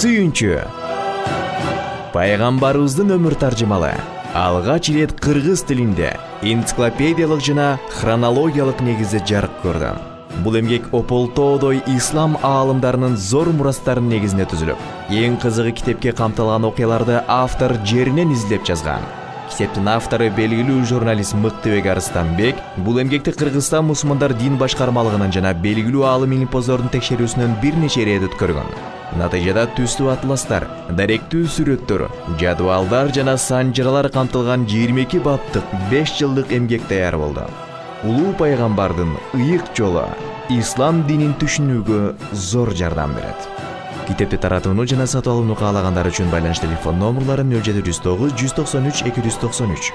Сүйүнчү. Пайгамбарыбыздын өмүр таржымалы. Алгач ирет кыргыз тилинде энциклопедиялык жана хронологиялык негизде жарык көрдү. Бул эмгек ополтоодой ислам аалымдарынын зор мурастарынын негизинде түзүлүп, эң кызыгы китепке камтылган окуяларды автор жеринен изилдеп жазган. Китептин автору белгилүү журналист Мыктыбек Арыстанбек бул эмгекти Кыргызстан мусулмандар дин башкармалыгынын жана белгилүү аалым илимпоздордун текшерүүсүнөн бир нече рет өткөргөн. Натыйжада түстүү атластар, даректүү сүрөттөр, жадвалдар жана санжыралар камтылган 22 баптык 5 жылдык эмгек даяр болду. Улуу пайгамбардын ыйык жолу ислам динин түшүнүүгө зор жардам берет. Китепти таратууну жана сатып алууну каалагандар үчүн байланыш телефон номерлары 0709 193 293.